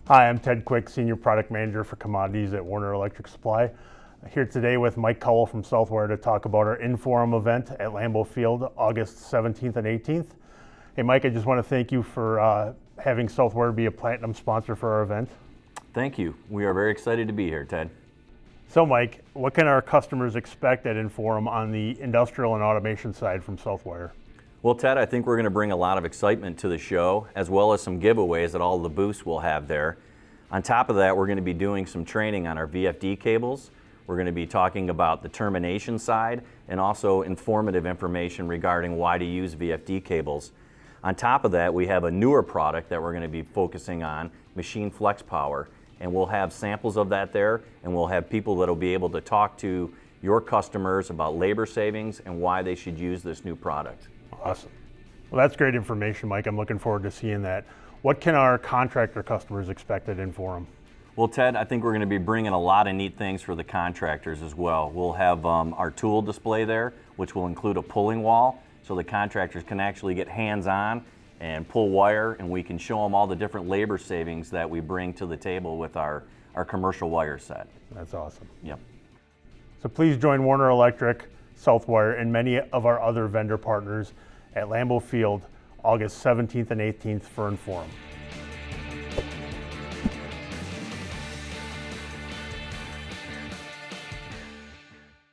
Hi, I'm Ted Quick, Senior Product Manager for Commodities at Warner Electric Supply. Here today with Mike Cowell from Southwire to talk about our IN4M event at Lambeau Field, August 17th and 18th. Hey Mike, I just want to thank you for having Southwire be a platinum sponsor for our event. Thank you. We are very excited to be here, Ted. So Mike, what can our customers expect at IN4M on the industrial and automation side from Southwire? Well, Ted, I think we're going to bring a lot of excitement to the show, as well as some giveaways that all the booths will have there. On top of that, we're going to be doing some training on our VFD cables. We're going to be talking about the termination side and also informative information regarding why to use VFD cables. On top of that, we have a newer product that we're going to be focusing on, Machine Flex Power, and we'll have samples of that there, and we'll have people that will be able to talk to your customers about labor savings and why they should use this new product. Awesome. Well, that's great information, Mike. I'm looking forward to seeing that. What can our contractor customers expect at IN4M? Well, Ted, I think we're going to be bringing a lot of neat things for the contractors as well. We'll have our tool display there, which will include a pulling wall, so the contractors can actually get hands-on and pull wire, and we can show them all the different labor savings that we bring to the table with our commercial wire set. That's awesome. Yep. So please join Warner Electric, Southwire, and many of our other vendor partners at Lambeau Field, August 17th and 18th for IN4M.